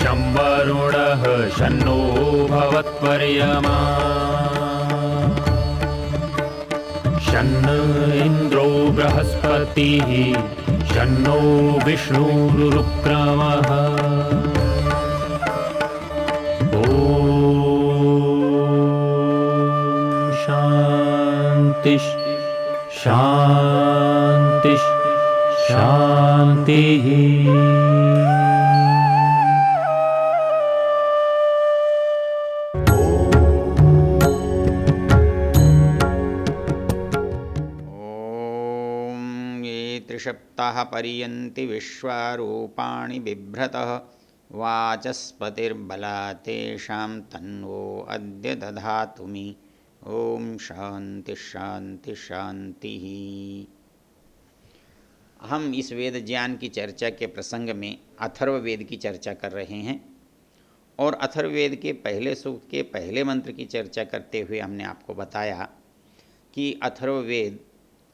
शं वरुणः शन्नो भवत्वर्यमा शन्न इन्द्रो बृहस्पतिः शन्नो विष्णुरुक्रमः ॐ शान्ति शान्ति शान्तिः। त्रिसप्ताह पर्यन्ति विश्वारूपाणि बिभ्रतः वाचस्पतिर्बलात् तेषां तन्वो अद्य दधातु मे। ओम शांति शांति शांति। हम इस वेद ज्ञान की चर्चा के प्रसंग में अथर्ववेद की चर्चा कर रहे हैं और अथर्ववेद के पहले सूक्त के पहले मंत्र की चर्चा करते हुए हमने आपको बताया कि अथर्ववेद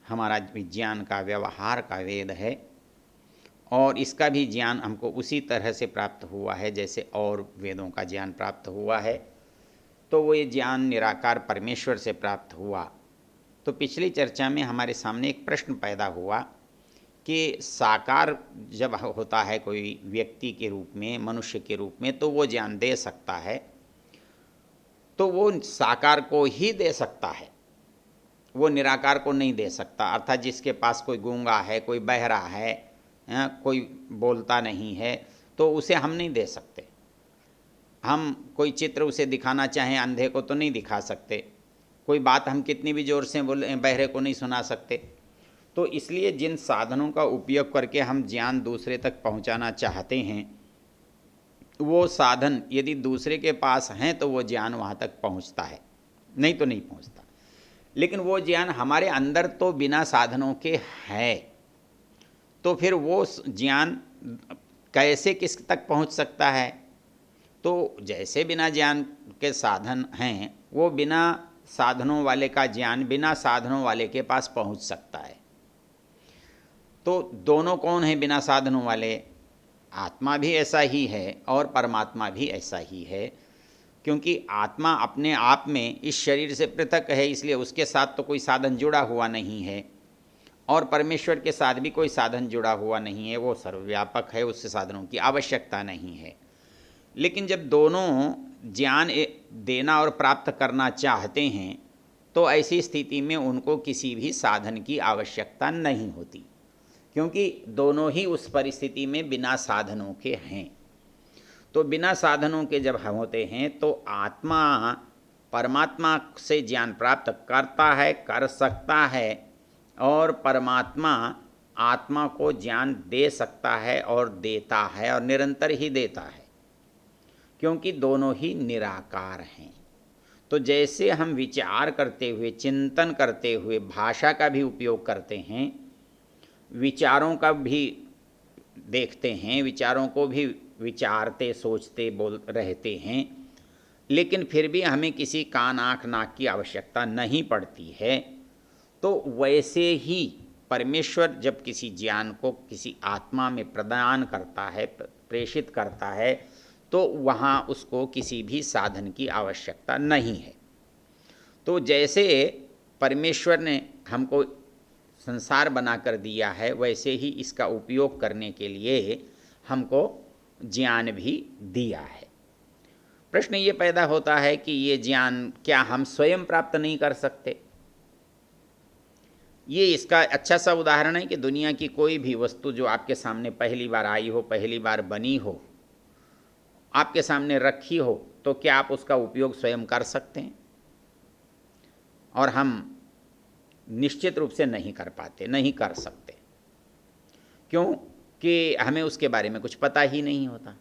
हमारा विज्ञान का व्यवहार का वेद है और इसका भी ज्ञान हमको उसी तरह से प्राप्त हुआ है जैसे और वेदों का ज्ञान प्राप्त हुआ है। तो वो ये ज्ञान निराकार परमेश्वर से प्राप्त हुआ। तो पिछली चर्चा में हमारे सामने एक प्रश्न पैदा हुआ कि साकार जब होता है कोई व्यक्ति के रूप में, मनुष्य के रूप में, तो वो ज्ञान दे सकता है, तो वो साकार को ही दे सकता है, वो निराकार को नहीं दे सकता। अर्थात जिसके पास कोई गूंगा है, कोई बहरा है, कोई बोलता नहीं है, तो उसे हम नहीं दे सकते। हम कोई चित्र उसे दिखाना चाहें अंधे को तो नहीं दिखा सकते, कोई बात हम कितनी भी ज़ोर से बोले बहरे को नहीं सुना सकते। तो इसलिए जिन साधनों का उपयोग करके हम ज्ञान दूसरे तक पहुंचाना चाहते हैं, वो साधन यदि दूसरे के पास हैं तो वो ज्ञान वहाँ तक पहुँचता है, नहीं तो नहीं पहुँचता। लेकिन वो ज्ञान हमारे अंदर तो बिना साधनों के है, तो फिर वो ज्ञान कैसे किस तक पहुंच सकता है? तो जैसे बिना ज्ञान के साधन हैं, वो बिना साधनों वाले का ज्ञान बिना साधनों वाले के पास पहुंच सकता है। तो दोनों कौन है बिना साधनों वाले? आत्मा भी ऐसा ही है और परमात्मा भी ऐसा ही है, क्योंकि आत्मा अपने आप में इस शरीर से पृथक है, इसलिए उसके साथ तो कोई साधन जुड़ा हुआ नहीं है, और परमेश्वर के साथ भी कोई साधन जुड़ा हुआ नहीं है, वो सर्वव्यापक है, उससे साधनों की आवश्यकता नहीं है। लेकिन जब दोनों ज्ञान देना और प्राप्त करना चाहते हैं तो ऐसी स्थिति में उनको किसी भी साधन की आवश्यकता नहीं होती, क्योंकि दोनों ही उस परिस्थिति में बिना साधनों के हैं। तो बिना साधनों के जब हम होते हैं तो आत्मा परमात्मा से ज्ञान प्राप्त करता है, कर सकता है, और परमात्मा आत्मा को ज्ञान दे सकता है और देता है और निरंतर ही देता है, क्योंकि दोनों ही निराकार हैं। तो जैसे हम विचार करते हुए, चिंतन करते हुए भाषा का भी उपयोग करते हैं, विचारों का भी देखते हैं, विचारों को भी विचारते सोचते बोल रहते हैं, लेकिन फिर भी हमें किसी कान आँख नाक की आवश्यकता नहीं पड़ती है। तो वैसे ही परमेश्वर जब किसी ज्ञान को किसी आत्मा में प्रदान करता है, प्रेषित करता है, तो वहाँ उसको किसी भी साधन की आवश्यकता नहीं है। तो जैसे परमेश्वर ने हमको संसार बना कर दिया है, वैसे ही इसका उपयोग करने के लिए हमको ज्ञान भी दिया है। प्रश्न ये पैदा होता है कि ये ज्ञान क्या हम स्वयं प्राप्त नहीं कर सकते? ये इसका अच्छा सा उदाहरण है कि दुनिया की कोई भी वस्तु जो आपके सामने पहली बार आई हो, पहली बार बनी हो, आपके सामने रखी हो, तो क्या आप उसका उपयोग स्वयं कर सकते हैं? और हम निश्चित रूप से नहीं कर पाते, नहीं कर सकते। क्यों? कि हमें उसके बारे में कुछ पता ही नहीं होता।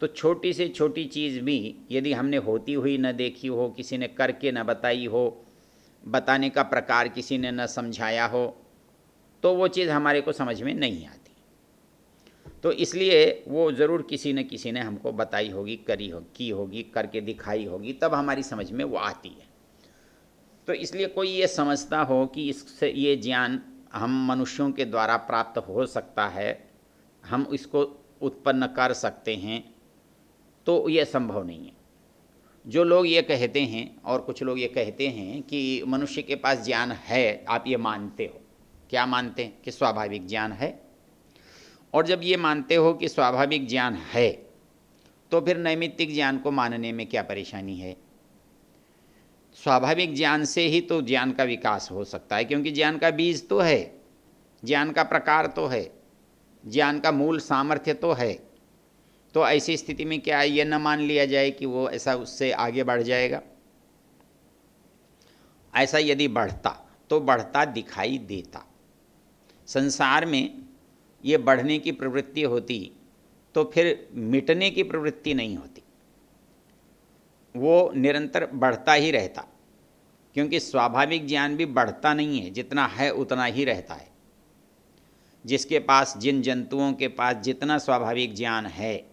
तो छोटी से छोटी चीज़ भी यदि हमने होती हुई न देखी हो, किसी ने करके न बताई हो, बताने का प्रकार किसी ने न समझाया हो, तो वो चीज़ हमारे को समझ में नहीं आती। तो इसलिए वो ज़रूर किसी न किसी ने हमको बताई होगी, की होगी, करके दिखाई होगी, तब हमारी समझ में वो आती है। तो इसलिए कोई ये समझता हो कि इससे ये ज्ञान हम मनुष्यों के द्वारा प्राप्त हो सकता है, हम इसको उत्पन्न कर सकते हैं, तो यह संभव नहीं है। जो लोग ये कहते हैं, और कुछ लोग ये कहते हैं कि मनुष्य के पास ज्ञान है, आप ये मानते हो, क्या मानते हैं? कि स्वाभाविक ज्ञान है। और जब ये मानते हो कि स्वाभाविक ज्ञान है, तो फिर नैमित्तिक ज्ञान को मानने में क्या परेशानी है? स्वाभाविक ज्ञान से ही तो ज्ञान का विकास हो सकता है, क्योंकि ज्ञान का बीज तो है, ज्ञान का प्रकार तो है, ज्ञान का मूल सामर्थ्य तो है। तो ऐसी स्थिति में क्या ये न मान लिया जाए कि वो ऐसा उससे आगे बढ़ जाएगा? ऐसा यदि बढ़ता तो बढ़ता दिखाई देता। संसार में ये बढ़ने की प्रवृत्ति होती तो फिर मिटने की प्रवृत्ति नहीं होती, वो निरंतर बढ़ता ही रहता। क्योंकि स्वाभाविक ज्ञान भी बढ़ता नहीं है, जितना है उतना ही रहता है। जिसके पास, जिन जंतुओं के पास जितना स्वाभाविक ज्ञान है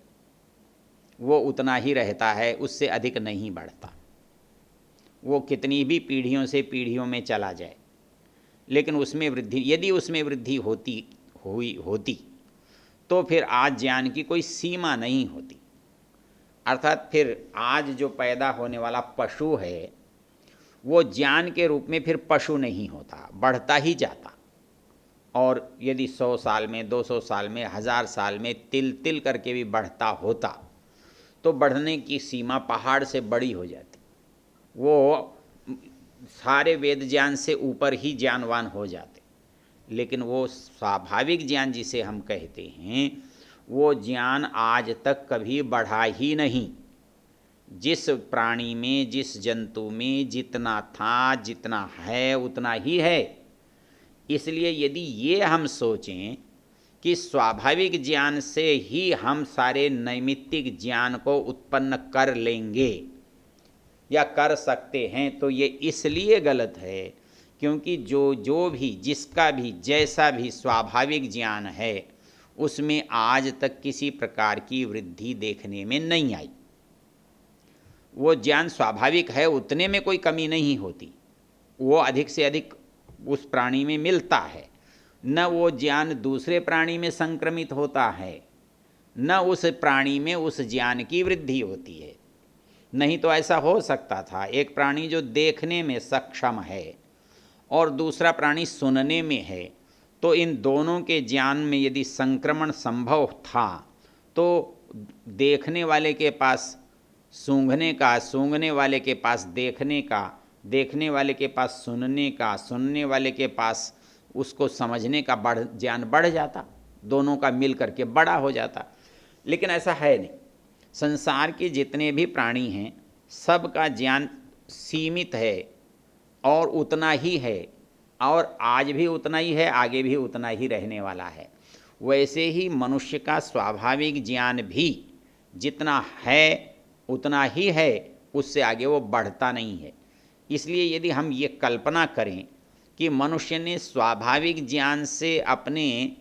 वो उतना ही रहता है, उससे अधिक नहीं बढ़ता। वो कितनी भी पीढ़ियों से पीढ़ियों में चला जाए, लेकिन उसमें वृद्धि, यदि उसमें वृद्धि होती तो फिर आज ज्ञान की कोई सीमा नहीं होती। अर्थात फिर आज जो पैदा होने वाला पशु है वो ज्ञान के रूप में फिर पशु नहीं होता, बढ़ता ही जाता। और यदि 100 साल में, 200 साल में, 1000 साल में तिल तिल करके भी बढ़ता होता तो बढ़ने की सीमा पहाड़ से बड़ी हो जाती, वो सारे वेद ज्ञान से ऊपर ही ज्ञानवान हो जाते। लेकिन वो स्वाभाविक ज्ञान जिसे हम कहते हैं, वो ज्ञान आज तक कभी बढ़ा ही नहीं। जिस प्राणी में, जिस जंतु में जितना था, जितना है, उतना ही है। इसलिए यदि ये हम सोचें कि स्वाभाविक ज्ञान से ही हम सारे नैमित्तिक ज्ञान को उत्पन्न कर लेंगे या कर सकते हैं, तो ये इसलिए गलत है क्योंकि जो भी, जिसका भी, जैसा भी स्वाभाविक ज्ञान है उसमें आज तक किसी प्रकार की वृद्धि देखने में नहीं आई। वो ज्ञान स्वाभाविक है, उतने में कोई कमी नहीं होती, वो अधिक से अधिक उस प्राणी में मिलता है। न वो ज्ञान दूसरे प्राणी में संक्रमित होता है, न उस प्राणी में उस ज्ञान की वृद्धि होती है। नहीं तो ऐसा हो सकता था, एक प्राणी जो देखने में सक्षम है और दूसरा प्राणी सुनने में है, तो इन दोनों के ज्ञान में यदि संक्रमण संभव था तो देखने वाले के पास सूंघने का, सूंघने वाले के पास देखने का, देखने वाले के पास सुनने का, सुनने वाले के पास उसको समझने का ज्ञान बढ़ जाता, दोनों का मिल करके बड़ा हो जाता। लेकिन ऐसा है नहीं। संसार के जितने भी प्राणी हैं सबका ज्ञान सीमित है और उतना ही है, और आज भी उतना ही है, आगे भी उतना ही रहने वाला है। वैसे ही मनुष्य का स्वाभाविक ज्ञान भी जितना है उतना ही है, उससे आगे वो बढ़ता नहीं है। इसलिए यदि हम ये कल्पना करें कि मनुष्य ने स्वाभाविक ज्ञान से अपने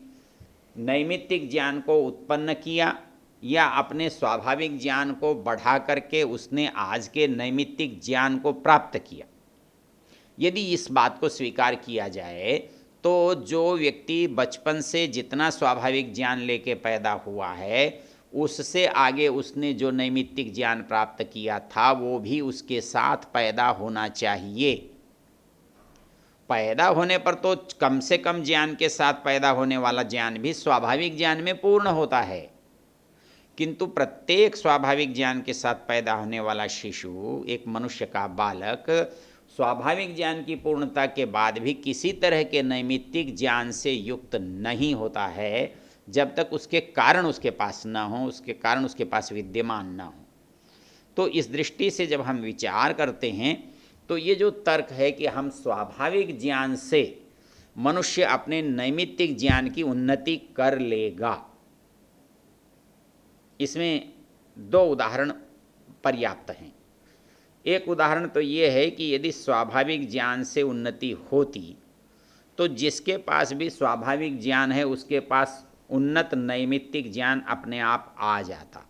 नैमित्तिक ज्ञान को उत्पन्न किया या अपने स्वाभाविक ज्ञान को बढ़ा करके उसने आज के नैमित्तिक ज्ञान को प्राप्त किया, यदि इस बात को स्वीकार किया जाए तो जो व्यक्ति बचपन से जितना स्वाभाविक ज्ञान लेके पैदा हुआ है उससे आगे उसने जो नैमित्तिक ज्ञान प्राप्त किया था वो भी उसके साथ पैदा होना चाहिए। पैदा होने पर तो कम से कम ज्ञान के साथ पैदा होने वाला ज्ञान भी स्वाभाविक ज्ञान में पूर्ण होता है, किंतु प्रत्येक स्वाभाविक ज्ञान के साथ पैदा होने वाला शिशु, एक मनुष्य का बालक, स्वाभाविक ज्ञान की पूर्णता के बाद भी किसी तरह के नैमित्तिक ज्ञान से युक्त नहीं होता है जब तक उसके कारण उसके पास न हो, उसके कारण उसके पास विद्यमान न हो। तो इस दृष्टि से जब हम विचार करते हैं तो ये जो तर्क है कि हम स्वाभाविक ज्ञान से मनुष्य अपने नैमित्तिक ज्ञान की उन्नति कर लेगा, इसमें दो उदाहरण पर्याप्त हैं। एक उदाहरण तो ये है कि यदि स्वाभाविक ज्ञान से उन्नति होती तो जिसके पास भी स्वाभाविक ज्ञान है उसके पास उन्नत नैमित्तिक ज्ञान अपने आप आ जाता।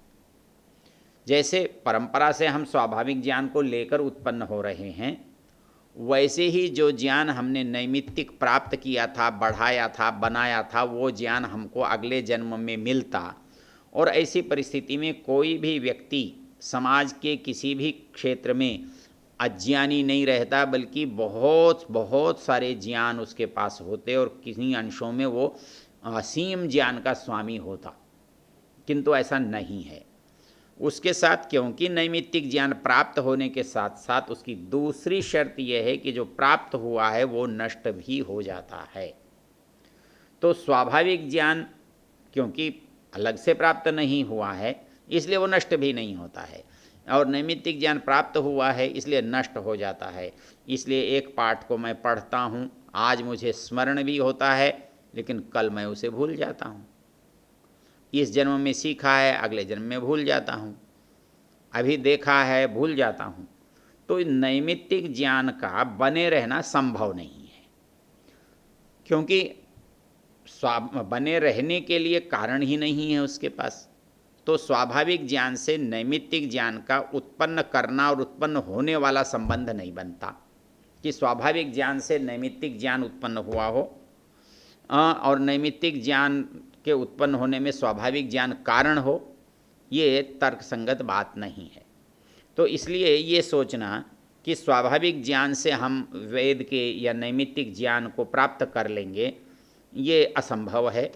जैसे परंपरा से हम स्वाभाविक ज्ञान को लेकर उत्पन्न हो रहे हैं, वैसे ही जो ज्ञान हमने नैमित्तिक प्राप्त किया था, बढ़ाया था, बनाया था, वो ज्ञान हमको अगले जन्म में मिलता और ऐसी परिस्थिति में कोई भी व्यक्ति समाज के किसी भी क्षेत्र में अज्ञानी नहीं रहता, बल्कि बहुत बहुत सारे ज्ञान उसके पास होते और किन्हीं अंशों में वो असीम ज्ञान का स्वामी होता। किंतु ऐसा नहीं है। उसके साथ क्योंकि नैमित्तिक ज्ञान प्राप्त होने के साथ साथ उसकी दूसरी शर्त यह है कि जो प्राप्त हुआ है वो नष्ट भी हो जाता है। तो स्वाभाविक ज्ञान क्योंकि अलग से प्राप्त नहीं हुआ है इसलिए वो नष्ट भी नहीं होता है, और नैमित्तिक ज्ञान प्राप्त हुआ है इसलिए नष्ट हो जाता है। इसलिए एक पाठ को मैं पढ़ता हूँ, आज मुझे स्मरण भी होता है, लेकिन कल मैं उसे भूल जाता हूँ। इस जन्म में सीखा है, अगले जन्म में भूल जाता हूँ, अभी देखा है भूल जाता हूँ। तो नैमित्तिक ज्ञान का बने रहना संभव नहीं है, क्योंकि बने रहने के लिए कारण ही नहीं है उसके पास। तो स्वाभाविक ज्ञान से नैमित्तिक ज्ञान का उत्पन्न करना और उत्पन्न होने वाला संबंध नहीं बनता कि स्वाभाविक ज्ञान से नैमित्तिक ज्ञान उत्पन्न हुआ हो और नैमित्तिक ज्ञान के उत्पन्न होने में स्वाभाविक ज्ञान कारण हो। ये तर्कसंगत बात नहीं है। तो इसलिए ये सोचना कि स्वाभाविक ज्ञान से हम वेद के या नैमित्तिक ज्ञान को प्राप्त कर लेंगे, ये असंभव है,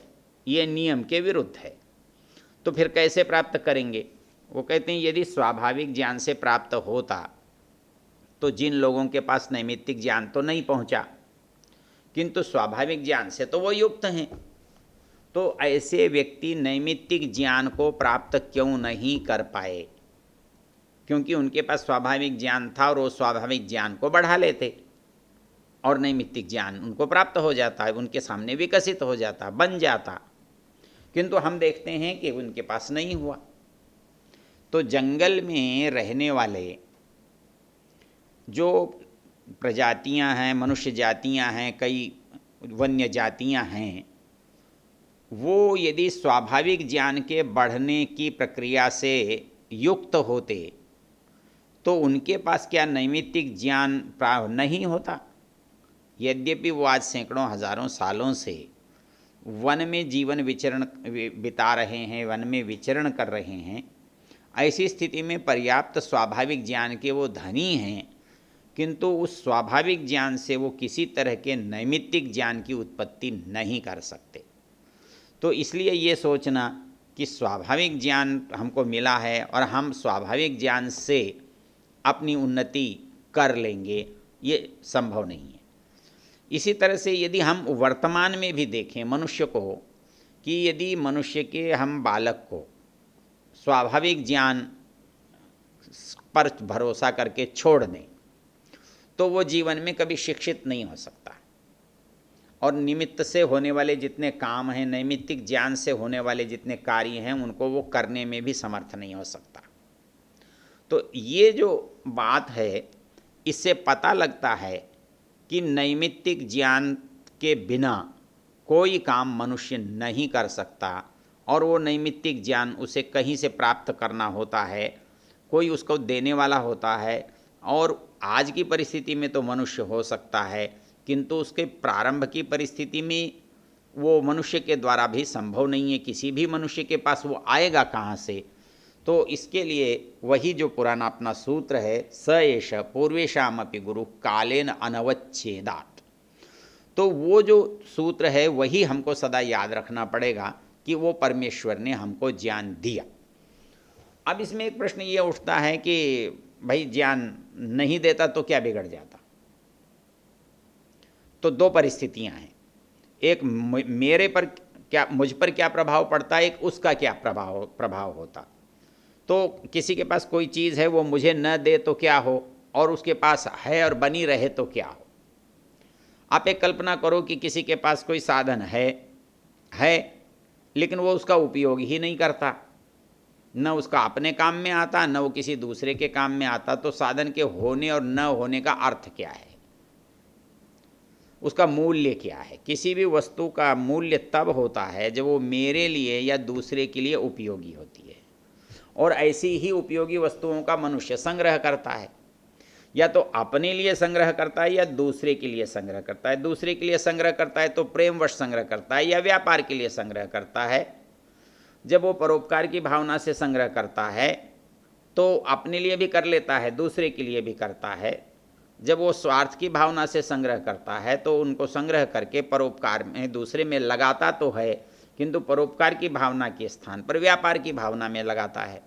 ये नियम के विरुद्ध है। तो फिर कैसे प्राप्त करेंगे? वो कहते हैं यदि स्वाभाविक ज्ञान से प्राप्त होता तो जिन लोगों के पास नैमित्तिक ज्ञान तो नहीं पहुंचा, किंतु स्वाभाविक ज्ञान से तो वो युक्त हैं, तो ऐसे व्यक्ति नैमित्तिक ज्ञान को प्राप्त क्यों नहीं कर पाए? क्योंकि उनके पास स्वाभाविक ज्ञान था और वो स्वाभाविक ज्ञान को बढ़ा लेते और नैमित्तिक ज्ञान उनको प्राप्त हो जाता है, उनके सामने विकसित हो जाता, बन जाता। किंतु हम देखते हैं कि उनके पास नहीं हुआ। तो जंगल में रहने वाले जो प्रजातियां हैं, मनुष्य जातियां हैं, कई वन्य जातियां हैं, वो यदि स्वाभाविक ज्ञान के बढ़ने की प्रक्रिया से युक्त होते तो उनके पास क्या नैमित्तिक ज्ञान नहीं होता? यद्यपि वो आज सैकड़ों हजारों सालों से वन में जीवन विचरण बिता रहे हैं, वन में विचरण कर रहे हैं, ऐसी स्थिति में पर्याप्त स्वाभाविक ज्ञान के वो धनी हैं, किंतु उस स्वाभाविक ज्ञान से वो किसी तरह के नैमित्तिक ज्ञान की उत्पत्ति नहीं कर सकते। तो इसलिए ये सोचना कि स्वाभाविक ज्ञान हमको मिला है और हम स्वाभाविक ज्ञान से अपनी उन्नति कर लेंगे, ये संभव नहीं है। इसी तरह से यदि हम वर्तमान में भी देखें मनुष्य को, कि यदि मनुष्य के हम बालक को स्वाभाविक ज्ञान पर भरोसा करके छोड़ दें तो वो जीवन में कभी शिक्षित नहीं हो सकता, और निमित्त से होने वाले जितने काम हैं, नैमित्तिक ज्ञान से होने वाले जितने कार्य हैं, उनको वो करने में भी समर्थ नहीं हो सकता। तो ये जो बात है, इससे पता लगता है कि नैमित्तिक ज्ञान के बिना कोई काम मनुष्य नहीं कर सकता, और वो नैमित्तिक ज्ञान उसे कहीं से प्राप्त करना होता है, कोई उसको देने वाला होता है। और आज की परिस्थिति में तो मनुष्य हो सकता है, किंतु उसके प्रारंभ की परिस्थिति में वो मनुष्य के द्वारा भी संभव नहीं है। किसी भी मनुष्य के पास वो आएगा कहाँ से? तो इसके लिए वही जो पुराना अपना सूत्र है, स एष पूर्वेशामपि गुरु कालेन अनवच्छेदात्, तो वो जो सूत्र है वही हमको सदा याद रखना पड़ेगा कि वो परमेश्वर ने हमको ज्ञान दिया। अब इसमें एक प्रश्न ये उठता है कि भाई ज्ञान नहीं देता तो क्या बिगड़ जाता? तो दो परिस्थितियां हैं, एक मेरे पर क्या, मुझ पर क्या प्रभाव पड़ता है, एक उसका क्या प्रभाव होता। तो किसी के पास कोई चीज़ है, वो मुझे न दे तो क्या हो, और उसके पास है और बनी रहे तो क्या हो। आप एक कल्पना करो कि किसी के पास कोई साधन है लेकिन वो उसका उपयोग ही नहीं करता, न उसका अपने काम में आता, न वो किसी दूसरे के काम में आता, तो साधन के होने और न होने का अर्थ क्या है? उसका मूल्य क्या है? किसी भी वस्तु का मूल्य तब होता है जब वो मेरे लिए या दूसरे के लिए उपयोगी होती है, और ऐसी ही उपयोगी वस्तुओं का मनुष्य संग्रह करता है। या तो अपने लिए संग्रह करता है या दूसरे के लिए संग्रह करता है। दूसरे के लिए संग्रह करता है तो प्रेमवश संग्रह करता है या व्यापार के लिए संग्रह करता है। जब वो परोपकार की भावना से संग्रह करता है तो अपने लिए भी कर लेता है, दूसरे के लिए भी करता है। जब वो स्वार्थ की भावना से संग्रह करता है तो उनको संग्रह करके परोपकार में दूसरे में लगाता तो है, किंतु परोपकार की भावना के स्थान पर व्यापार की भावना में लगाता है।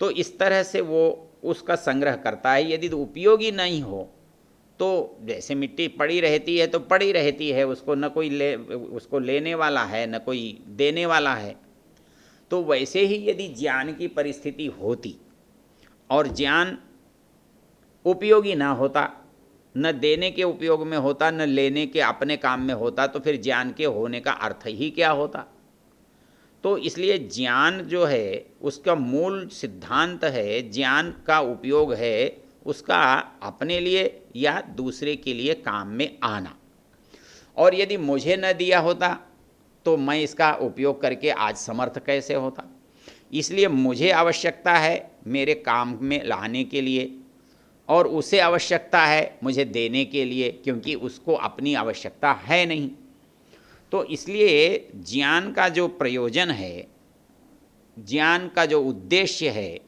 तो इस तरह से वो उसका संग्रह करता है। यदि उपयोगी नहीं हो तो जैसे मिट्टी पड़ी रहती है तो पड़ी रहती है, उसको न कोई उसको लेने वाला है न कोई देने वाला है। तो वैसे ही यदि ज्ञान की परिस्थिति होती और ज्ञान उपयोगी ना होता, न देने के उपयोग में होता न लेने के अपने काम में होता, तो फिर ज्ञान के होने का अर्थ ही क्या होता। तो इसलिए ज्ञान जो है उसका मूल सिद्धांत है, ज्ञान का उपयोग है उसका अपने लिए या दूसरे के लिए काम में आना। और यदि मुझे न दिया होता तो मैं इसका उपयोग करके आज समर्थ कैसे होता। इसलिए मुझे आवश्यकता है मेरे काम में लाने के लिए और उसे आवश्यकता है मुझे देने के लिए, क्योंकि उसको अपनी आवश्यकता है नहीं। तो इसलिए ज्ञान का जो प्रयोजन है, ज्ञान का जो उद्देश्य है,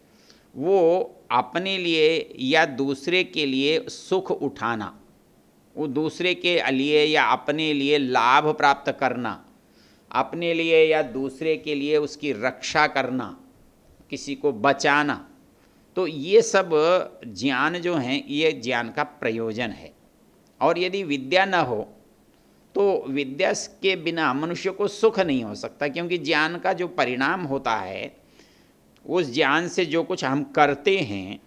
वो अपने लिए या दूसरे के लिए सुख उठाना, वो दूसरे के लिए या अपने लिए लाभ प्राप्त करना, अपने लिए या दूसरे के लिए उसकी रक्षा करना, किसी को बचाना। तो ये सब ज्ञान जो हैं ये ज्ञान का प्रयोजन है। और यदि विद्या न हो तो विद्या के बिना मनुष्य को सुख नहीं हो सकता, क्योंकि ज्ञान का जो परिणाम होता है, उस ज्ञान से जो कुछ हम करते हैं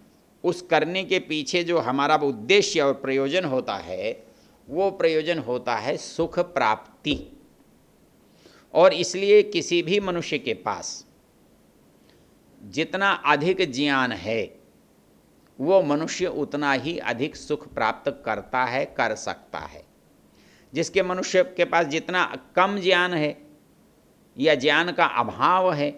उस करने के पीछे जो हमारा उद्देश्य और प्रयोजन होता है वो प्रयोजन होता है सुख प्राप्ति। और इसलिए किसी भी मनुष्य के पास जितना अधिक ज्ञान है वो मनुष्य उतना ही अधिक सुख प्राप्त करता है, कर सकता है। जिसके मनुष्य के पास जितना कम ज्ञान है या ज्ञान का अभाव है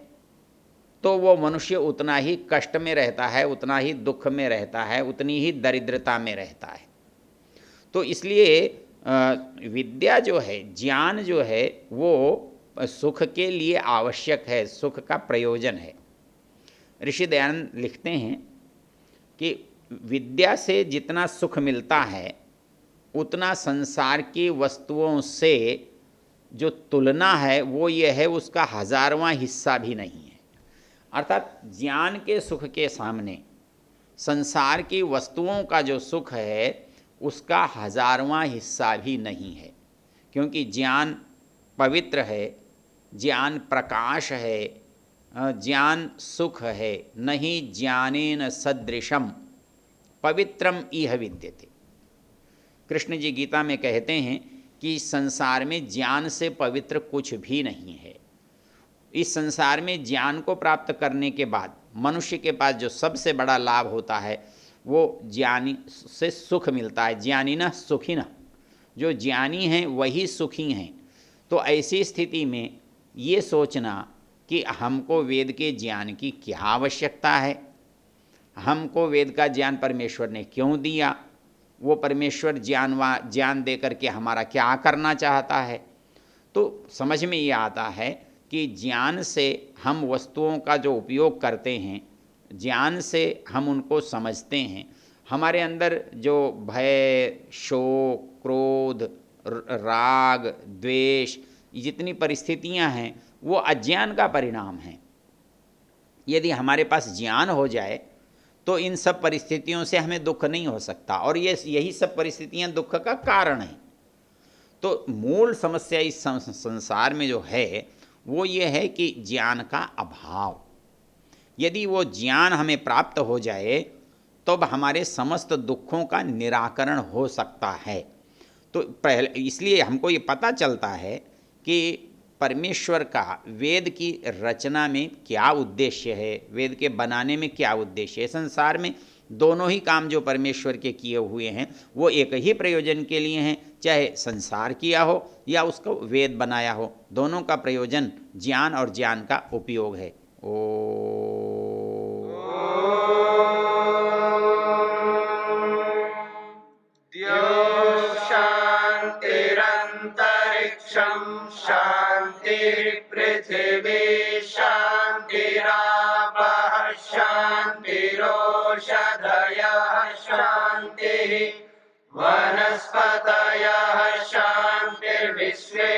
तो वो मनुष्य उतना ही कष्ट में रहता है, उतना ही दुख में रहता है, उतनी ही दरिद्रता में रहता है। तो इसलिए विद्या जो है, ज्ञान जो है, वो सुख के लिए आवश्यक है, सुख का प्रयोजन है। ऋषि दयानंद लिखते हैं कि विद्या से जितना सुख मिलता है उतना संसार की वस्तुओं से जो तुलना है वो ये है उसका 1000वां हिस्सा भी नहीं है। अर्थात ज्ञान के सुख के सामने संसार की वस्तुओं का जो सुख है उसका 1000वां हिस्सा भी नहीं है, क्योंकि ज्ञान पवित्र है, ज्ञान प्रकाश है, ज्ञान सुख है। नहीं ज्ञानेन सदृशम पवित्रम इह विद्यते। कृष्ण जी गीता में कहते हैं कि संसार में ज्ञान से पवित्र कुछ भी नहीं है। इस संसार में ज्ञान को प्राप्त करने के बाद मनुष्य के पास जो सबसे बड़ा लाभ होता है वो ज्ञानी से सुख मिलता है। ज्ञानी न सुखी न, जो ज्ञानी हैं वही सुखी हैं। तो ऐसी स्थिति में ये सोचना कि हमको वेद के ज्ञान की क्या आवश्यकता है, हमको वेद का ज्ञान परमेश्वर ने क्यों दिया, वो परमेश्वर ज्ञान दे करके हमारा क्या करना चाहता है, तो समझ में ये आता है कि ज्ञान से हम वस्तुओं का जो उपयोग करते हैं, ज्ञान से हम उनको समझते हैं। हमारे अंदर जो भय, शोक, क्रोध, राग, द्वेष, जितनी परिस्थितियां हैं वो अज्ञान का परिणाम है। यदि हमारे पास ज्ञान हो जाए तो इन सब परिस्थितियों से हमें दुख नहीं हो सकता, और यही सब परिस्थितियां दुख का कारण हैं। तो मूल समस्या इस संसार में जो है वो ये है कि ज्ञान का अभाव। यदि वो ज्ञान हमें प्राप्त हो जाए तो हमारे समस्त दुखों का निराकरण हो सकता है। तो पहले इसलिए हमको ये पता चलता है कि परमेश्वर का वेद की रचना में क्या उद्देश्य है, वेद के बनाने में क्या उद्देश्य है। संसार में दोनों ही काम जो परमेश्वर के किए हुए हैं वो एक ही प्रयोजन के लिए हैं, चाहे संसार किया हो या उसको वेद बनाया हो, दोनों का प्रयोजन ज्ञान और ज्ञान का उपयोग है। शांतिरंतरिक्षं शांति पृथिवी वनस्पतयः शान्तिर्विश्वे